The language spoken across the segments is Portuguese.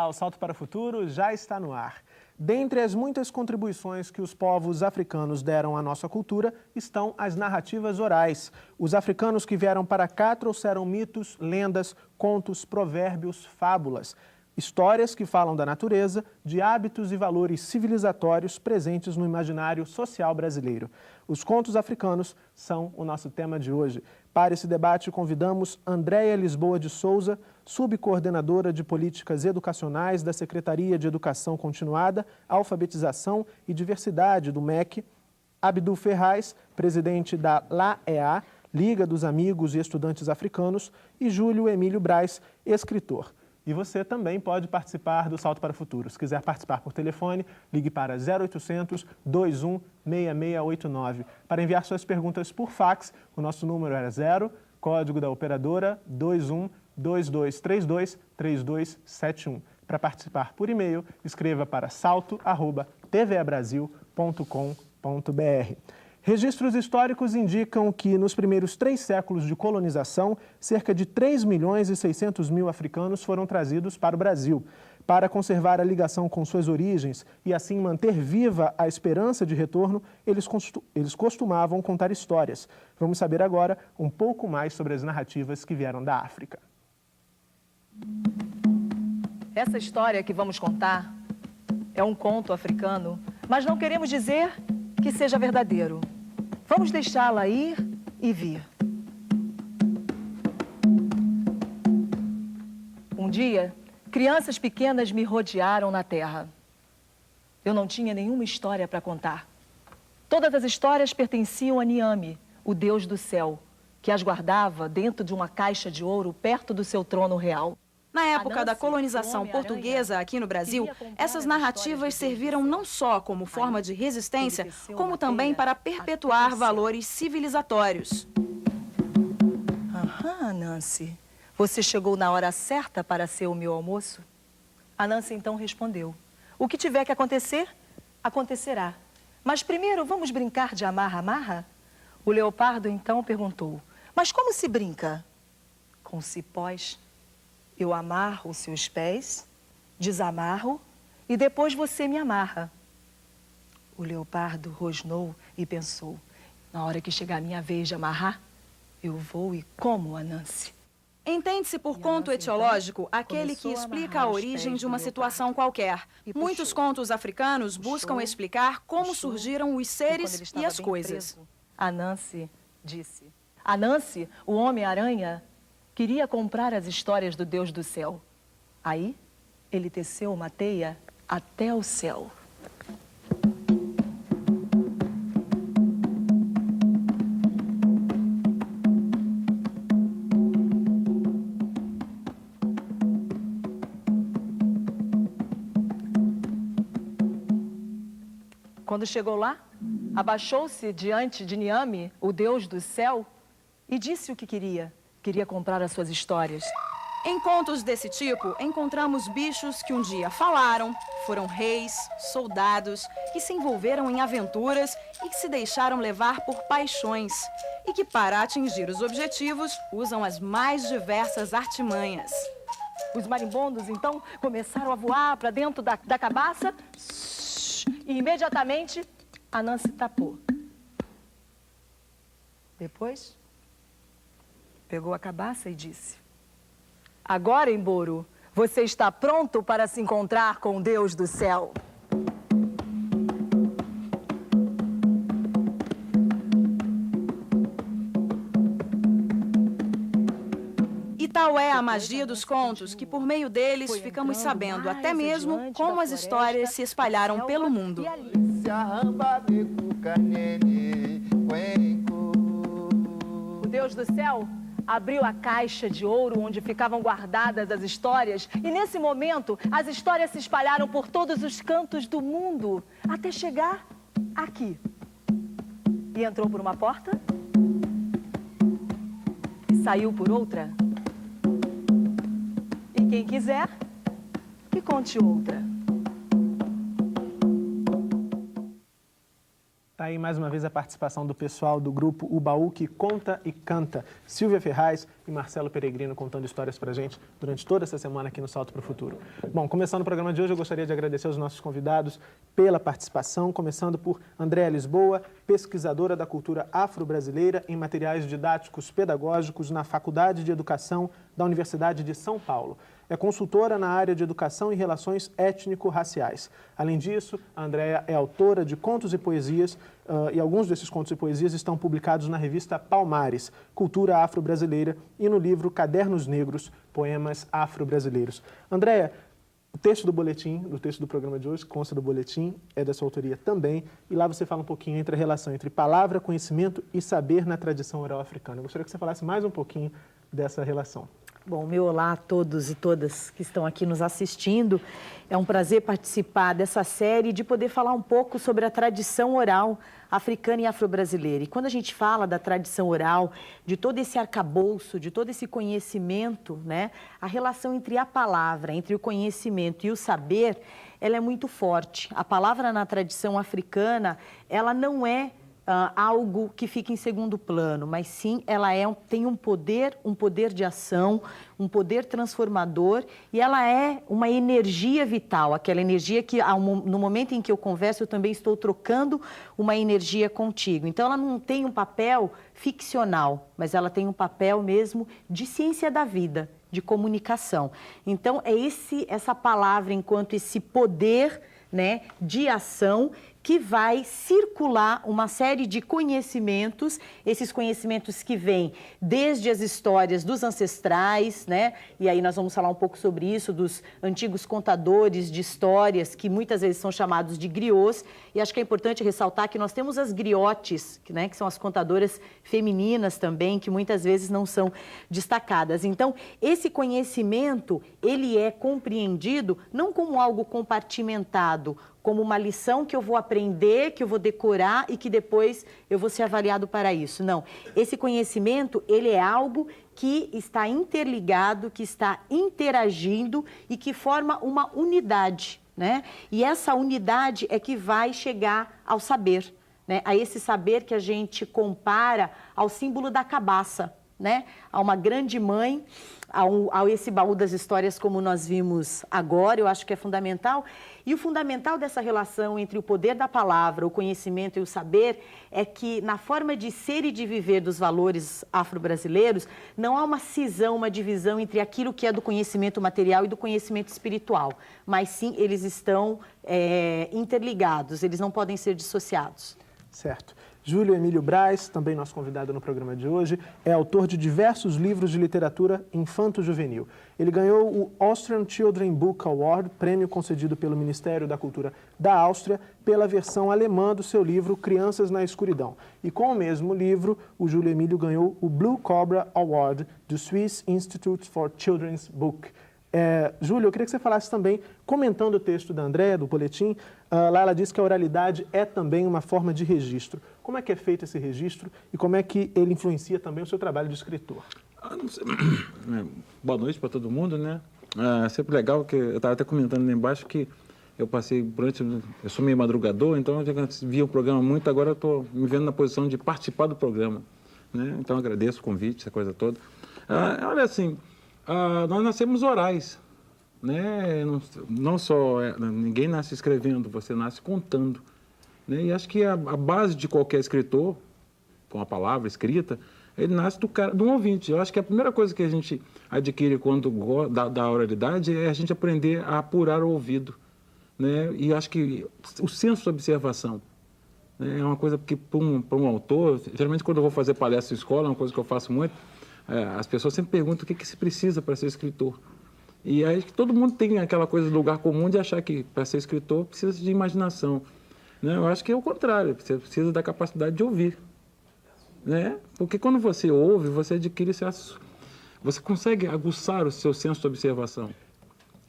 Olá, o Salto para o Futuro já está no ar. Dentre as muitas contribuições que os povos africanos deram à nossa cultura estão as narrativas orais. Os africanos que vieram para cá trouxeram mitos, lendas, contos, provérbios, fábulas. Histórias que falam da natureza, de hábitos e valores civilizatórios presentes no imaginário social brasileiro. Os contos africanos são o nosso tema de hoje. Para esse debate, convidamos Andréia Lisboa de Souza, subcoordenadora de Políticas Educacionais da Secretaria de Educação Continuada, Alfabetização e Diversidade do MEC, Abdul Ferraz, presidente da LAEA, Liga dos Amigos e Estudantes Africanos, e Júlio Emílio Braz, escritor. E você também pode participar do Salto para o Futuro. Se quiser participar por telefone, ligue para 0800 21 6689. Para enviar suas perguntas por fax, o nosso número era 0, código da operadora 21 2232 3271. Para participar por e-mail, escreva para salto@tvabrasil.com.br. Registros históricos indicam que, nos primeiros 3 séculos de colonização, cerca de 3.600.000 africanos foram trazidos para o Brasil. Para conservar a ligação com suas origens e, assim, manter viva a esperança de retorno, eles costumavam contar histórias. Vamos saber agora um pouco mais sobre as narrativas que vieram da África. Essa história que vamos contar é um conto africano, mas não queremos dizer que seja verdadeiro. Vamos deixá-la ir e vir. Um dia, crianças pequenas me rodearam na terra. Eu não tinha nenhuma história para contar. Todas as histórias pertenciam a Niame, o deus do céu, que as guardava dentro de uma caixa de ouro perto do seu trono real. Na época da colonização portuguesa aqui no Brasil, essas narrativas serviram não só como forma de resistência, como também para perpetuar valores civilizatórios. Aham, Nancy. Você chegou na hora certa para ser o meu almoço? A Nancy então respondeu: o que tiver que acontecer, acontecerá. Mas primeiro vamos brincar de amarra-amarra? O leopardo então perguntou: mas como se brinca? Com cipós. Eu amarro os seus pés, desamarro e depois você me amarra. O leopardo rosnou e pensou: na hora que chegar a minha vez de amarrar, eu vou e como a Nancy. Entende-se por conto etiológico aquele que explica a origem de uma situação qualquer. Muitos contos africanos buscam explicar como surgiram os seres e as coisas. A Nancy disse: a Nancy, o Homem-Aranha, queria comprar as histórias do Deus do céu. Aí, ele teceu uma teia até o céu. Quando chegou lá, abaixou-se diante de Niame, o Deus do céu, e disse o que queria. Queria comprar as suas histórias. Em contos desse tipo, encontramos bichos que um dia falaram, foram reis, soldados, que se envolveram em aventuras e que se deixaram levar por paixões, e que, para atingir os objetivos, usam as mais diversas artimanhas. Os marimbondos, então, começaram a voar para dentro da cabaça e, imediatamente, a Nancy tapou. Depois, pegou a cabaça e disse: agora, Emboro, você está pronto para se encontrar com o Deus do céu? E tal é a magia dos contos que, por meio deles, ficamos sabendo até mesmo como as histórias se espalharam pelo mundo. O Deus do céu abriu a caixa de ouro onde ficavam guardadas as histórias e, nesse momento, as histórias se espalharam por todos os cantos do mundo até chegar aqui. E entrou por uma porta e saiu por outra. E quem quiser, que conte outra. Está aí mais uma vez a participação do pessoal do grupo O Baú que conta e canta. Silvia Ferraz, e Marcelo Peregrino contando histórias para a gente durante toda essa semana aqui no Salto para o Futuro. Bom, começando o programa de hoje, eu gostaria de agradecer aos nossos convidados pela participação, começando por Andréa Lisboa, pesquisadora da cultura afro-brasileira em materiais didáticos pedagógicos na Faculdade de Educação da Universidade de São Paulo. É consultora na área de educação e relações étnico-raciais. Além disso, a Andréa é autora de contos e poesias, e alguns desses contos e poesias estão publicados na revista Palmares, Cultura Afro-Brasileira, e no livro Cadernos Negros, Poemas Afro-Brasileiros. Andréa, o texto do texto do programa de hoje, consta do boletim, é da sua autoria também, e lá você fala um pouquinho entre a relação entre palavra, conhecimento e saber na tradição oral africana. Eu gostaria que você falasse mais um pouquinho dessa relação. Bom, meu olá a todos e todas que estão aqui nos assistindo. É um prazer participar dessa série e de poder falar um pouco sobre a tradição oral africana e afro-brasileira. E quando a gente fala da tradição oral, de todo esse arcabouço, de todo esse conhecimento, né, a relação entre a palavra, entre o conhecimento e o saber, ela é muito forte. A palavra na tradição africana, ela não é algo que fica em segundo plano, mas sim ela tem um poder de ação, um poder transformador, e ela é uma energia vital, aquela energia que no momento em que eu converso eu também estou trocando uma energia contigo. Então ela não tem um papel ficcional, mas ela tem um papel mesmo de ciência da vida, de comunicação. Então é essa palavra enquanto esse poder, né, de ação que vai circular uma série de conhecimentos, esses conhecimentos que vêm desde as histórias dos ancestrais, né? E aí nós vamos falar um pouco sobre isso, dos antigos contadores de histórias, que muitas vezes são chamados de griots, e acho que é importante ressaltar que nós temos as griotes, né, que são as contadoras femininas também, que muitas vezes não são destacadas. Então, esse conhecimento, ele é compreendido não como algo compartimentado, como uma lição que eu vou aprender, que eu vou decorar e que depois eu vou ser avaliado para isso. Não, esse conhecimento, ele é algo que está interligado, que está interagindo e que forma uma unidade, né? E essa unidade é que vai chegar ao saber, né? A esse saber que a gente compara ao símbolo da cabaça, né? A uma grande mãe, a esse baú das histórias como nós vimos agora, eu acho que é fundamental. E o fundamental dessa relação entre o poder da palavra, o conhecimento e o saber é que na forma de ser e de viver dos valores afro-brasileiros não há uma cisão, uma divisão entre aquilo que é do conhecimento material e do conhecimento espiritual, mas sim eles estão interligados, eles não podem ser dissociados. Certo. Júlio Emílio Braz, também nosso convidado no programa de hoje, é autor de diversos livros de literatura infanto-juvenil. Ele ganhou o Austrian Children Book Award, prêmio concedido pelo Ministério da Cultura da Áustria, pela versão alemã do seu livro Crianças na Escuridão. E com o mesmo livro, o Júlio Emílio ganhou o Blue Cobra Award do Swiss Institute for Children's Book. Júlio, eu queria que você falasse também, comentando o texto da Andréa, do boletim, lá ela diz que a oralidade é também uma forma de registro. Como é que é feito esse registro e como é que ele influencia também o seu trabalho de escritor? Boa noite para todo mundo, né? É sempre legal, que eu estava até comentando lá embaixo que eu passei eu sou meio madrugador, então eu já via o programa muito, agora eu estou me vendo na posição de participar do programa, né? Então eu agradeço o convite, essa coisa toda. Olha assim, nós nascemos orais, né? Não só ninguém nasce escrevendo, você nasce contando, né? E acho que a base de qualquer escritor, com a palavra escrita, ele nasce do ouvinte. Eu acho que a primeira coisa que a gente adquire quando da oralidade é a gente aprender a apurar o ouvido, né? E acho que o senso de observação, né, é uma coisa que para um autor, geralmente quando eu vou fazer palestra em escola, é uma coisa que eu faço muito, as pessoas sempre perguntam o que se precisa para ser escritor. E aí todo mundo tem aquela coisa do lugar comum de achar que para ser escritor precisa de imaginação, né? Eu acho que é o contrário, você precisa da capacidade de ouvir, né? Porque quando você ouve, você adquire você consegue aguçar o seu senso de observação,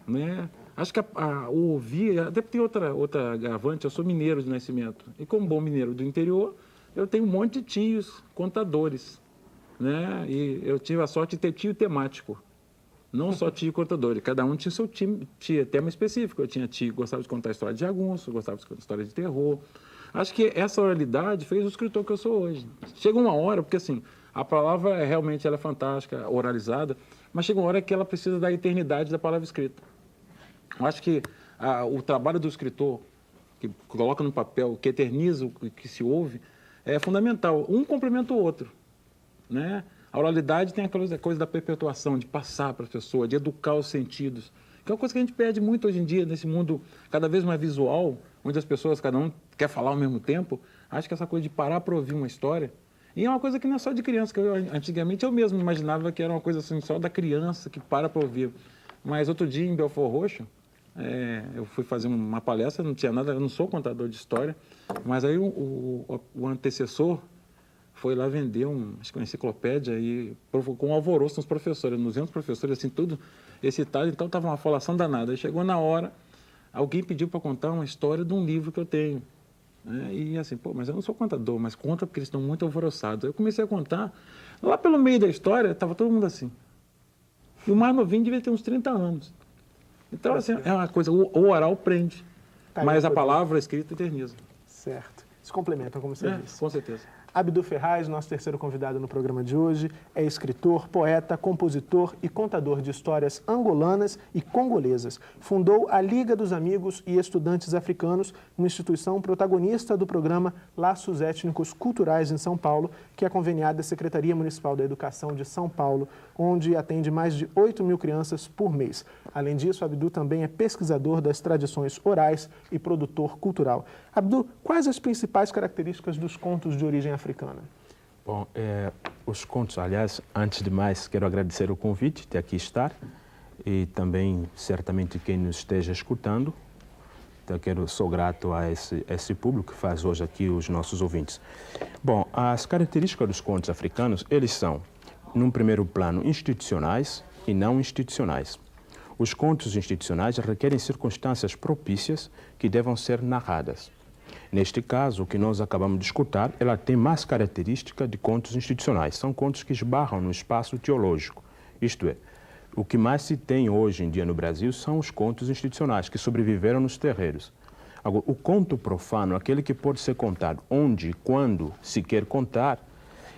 né? Acho que o ouvir, até tem outra agravante, eu sou mineiro de nascimento, e como bom mineiro do interior, eu tenho um monte de tios contadores, né? E eu tive a sorte de ter tio temático, não só tio contador, cada um tinha seu tema específico. Eu tinha tio que gostava de contar história de jagunço, gostava de contar história de terror. Acho que essa oralidade fez o escritor que eu sou hoje. Chega uma hora, porque assim, A palavra realmente ela é fantástica, oralizada, mas chega uma hora que ela precisa da eternidade da palavra escrita. Eu acho que o trabalho do escritor, que coloca no papel, que eterniza o que se ouve, é fundamental. Um complementa o outro, né? A oralidade tem aquela coisa da perpetuação, de passar para a pessoa, de educar os sentidos, que é uma coisa que a gente perde muito hoje em dia, nesse mundo cada vez mais visual, onde as pessoas, cada um quer falar ao mesmo tempo. Acho que essa coisa de parar para ouvir uma história, e é uma coisa que não é só de criança, que antigamente eu mesmo imaginava que era uma coisa assim, só da criança que para ouvir. Mas outro dia, em Belfort Roxo, eu fui fazer uma palestra, não tinha nada, eu não sou contador de história, mas aí o antecessor foi lá vender acho que uma enciclopédia e provocou um alvoroço nos professores, 200 professores, assim, tudo excitado, então estava uma falação danada. Aí chegou na hora, alguém pediu para contar uma história de um livro que eu tenho. Né? E assim, pô, mas eu não sou contador, mas conta porque eles estão muito alvoroçados. Eu comecei a contar, lá pelo meio da história, estava todo mundo assim. E o mais novinho devia ter uns 30 anos. Então, assim, é uma coisa, o oral prende, mas a palavra escrita eterniza. Certo. Se complementam, como você disse. Com certeza. Abdu Ferraz, nosso terceiro convidado no programa de hoje, é escritor, poeta, compositor e contador de histórias angolanas e congolesas. Fundou a Liga dos Amigos e Estudantes Africanos, uma instituição protagonista do programa Laços Étnicos Culturais em São Paulo, que é conveniada à Secretaria Municipal da Educação de São Paulo, onde atende mais de 8.000 crianças por mês. Além disso, Abdu também é pesquisador das tradições orais e produtor cultural. Abdu, quais as principais características dos contos de origem africana? Bom, os contos, aliás, antes de mais, quero agradecer o convite de aqui estar e também, certamente, quem nos esteja escutando. Então, sou grato a esse público que faz hoje aqui os nossos ouvintes. Bom, as características dos contos africanos, eles são, num primeiro plano, institucionais e não institucionais. Os contos institucionais requerem circunstâncias propícias que devam ser narradas. Neste caso, o que nós acabamos de escutar, ela tem mais característica de contos institucionais. São contos que esbarram no espaço teológico. Isto é, o que mais se tem hoje em dia no Brasil são os contos institucionais, que sobreviveram nos terreiros. Agora, o conto profano, aquele que pode ser contado onde e quando se quer contar,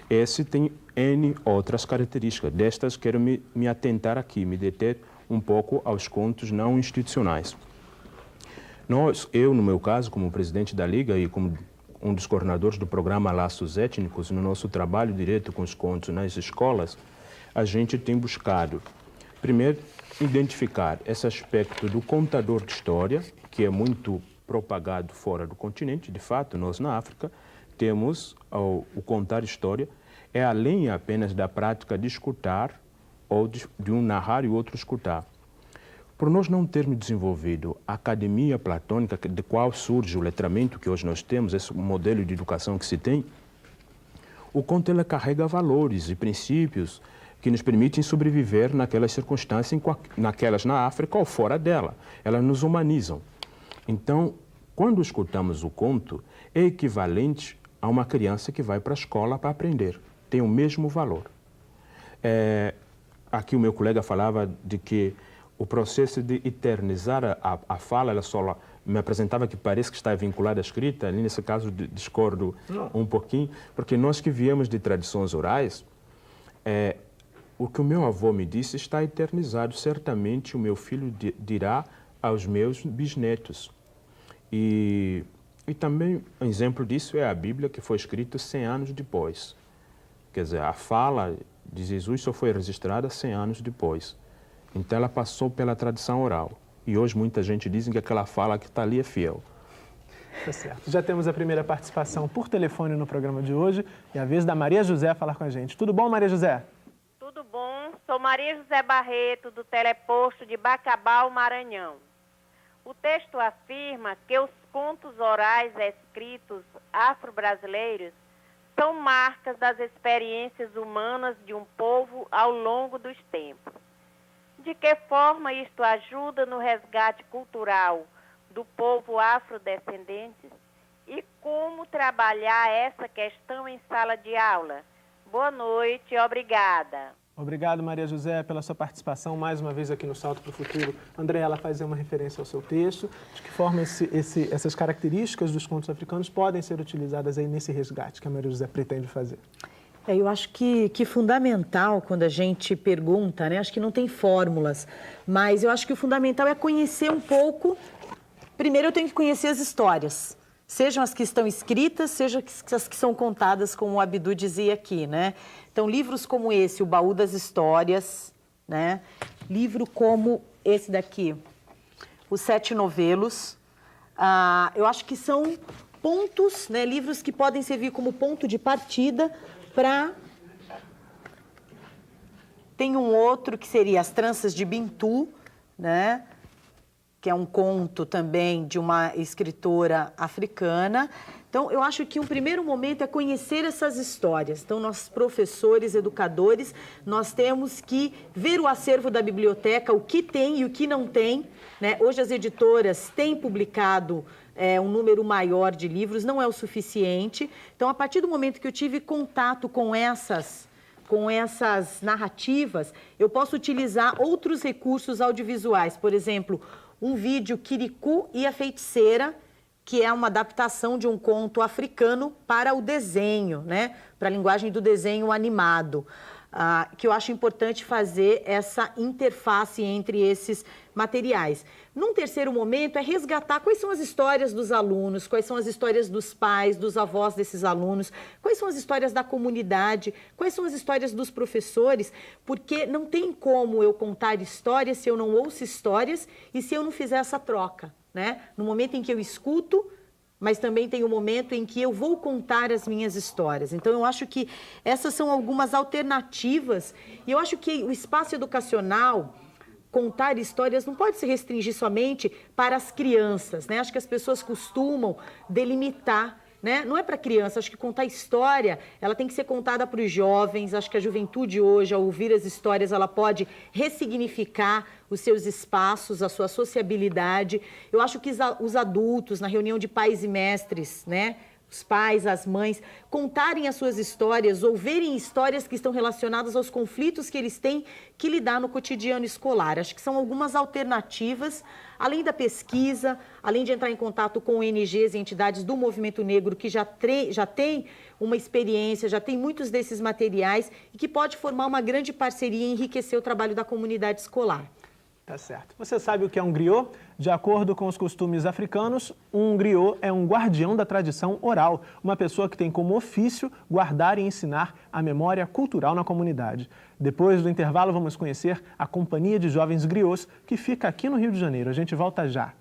esse tem N outras características. Destas, quero me atentar aqui, me deter um pouco aos contos não institucionais. Eu, no meu caso, como presidente da Liga e como um dos coordenadores do programa Laços Étnicos, no nosso trabalho direto com os contos nas escolas, a gente tem buscado, primeiro, identificar esse aspecto do contador de história, que é muito propagado fora do continente. De fato, nós na África temos o contar história, é além apenas da prática de escutar ou de um narrar e o outro escutar. Por nós não termos desenvolvido a academia platônica, de qual surge o letramento que hoje nós temos, esse modelo de educação que se tem, o conto ele carrega valores e princípios que nos permitem sobreviver naquelas circunstâncias, naquelas na África ou fora dela. Elas nos humanizam. Então, quando escutamos o conto, é equivalente a uma criança que vai para a escola para aprender. Tem o mesmo valor. Aqui o meu colega falava de que o processo de eternizar a fala, ela só me apresentava que parece que está vinculada à escrita. Ali, nesse caso, discordo um pouquinho, porque nós que viemos de tradições orais, o que o meu avô me disse está eternizado. Certamente o meu filho dirá aos meus bisnetos. E também um exemplo disso é a Bíblia, que foi escrita 100 anos depois. Quer dizer, a fala de Jesus só foi registrada 100 anos depois. Então ela passou pela tradição oral. E hoje muita gente diz que aquela fala que está ali é fiel. Tá certo. Já temos a primeira participação por telefone no programa de hoje. É a vez da Maria José falar com a gente. Tudo bom, Maria José? Tudo bom. Sou Maria José Barreto, do Teleposto de Bacabal, Maranhão. O texto afirma que os contos orais escritos afro-brasileiros são marcas das experiências humanas de um povo ao longo dos tempos. De que forma isto ajuda no resgate cultural do povo afrodescendente e como trabalhar essa questão em sala de aula? Boa noite, obrigada. Obrigado, Maria José, pela sua participação mais uma vez aqui no Salto para o Futuro. André, ela faz uma referência ao seu texto. De que forma essas características dos contos africanos podem ser utilizadas aí nesse resgate que a Maria José pretende fazer? Eu acho que fundamental quando a gente pergunta, né? Acho que não tem fórmulas, mas eu acho que o fundamental é conhecer um pouco. Primeiro eu tenho que conhecer as histórias, sejam as que estão escritas, sejam as que são contadas, como o Abdu dizia aqui, né? Então, livros como esse, O Baú das Histórias, né? Livro como esse daqui, Os Sete Novelos, eu acho que são pontos, né? Livros que podem servir como ponto de partida para... Tem um outro que seria As Tranças de Bintu, né? Que é um conto também de uma escritora africana. Então, eu acho que um primeiro momento é conhecer essas histórias. Então, nós, professores, educadores, nós temos que ver o acervo da biblioteca, o que tem e o que não tem, né? Hoje as editoras têm publicado um número maior de livros, não é o suficiente. Então, a partir do momento que eu tive contato com essas narrativas, eu posso utilizar outros recursos audiovisuais. Por exemplo, um vídeo Kirikou e a Feiticeira, que é uma adaptação de um conto africano para o desenho, né? Para a linguagem do desenho animado. Que eu acho importante fazer essa interface entre esses materiais. Num terceiro momento, é resgatar quais são as histórias dos alunos, quais são as histórias dos pais, dos avós desses alunos, quais são as histórias da comunidade, quais são as histórias dos professores, porque não tem como eu contar histórias se eu não ouço histórias e se eu não fizer essa troca, né? No momento em que eu escuto, mas também tem o momento em que eu vou contar as minhas histórias. Então, eu acho que essas são algumas alternativas. E eu acho que o espaço educacional, contar histórias, não pode se restringir somente para as crianças, né? Acho que as pessoas costumam delimitar, né? Não é para criança, acho que contar história, ela tem que ser contada para os jovens. Acho que a juventude hoje, ao ouvir as histórias, ela pode ressignificar os seus espaços, a sua sociabilidade. Eu acho que os adultos, na reunião de pais e mestres, né? Os pais, as mães, contarem as suas histórias, ouvirem histórias que estão relacionadas aos conflitos que eles têm que lidar no cotidiano escolar. Acho que são algumas alternativas, além da pesquisa, além de entrar em contato com ONGs e entidades do movimento negro que já tem uma experiência, já tem muitos desses materiais e que pode formar uma grande parceria e enriquecer o trabalho da comunidade escolar. Tá certo. Você sabe o que é um griot? De acordo com os costumes africanos, um griot é um guardião da tradição oral, uma pessoa que tem como ofício guardar e ensinar a memória cultural na comunidade. Depois do intervalo, vamos conhecer a Companhia de Jovens Griots, que fica aqui no Rio de Janeiro. A gente volta já.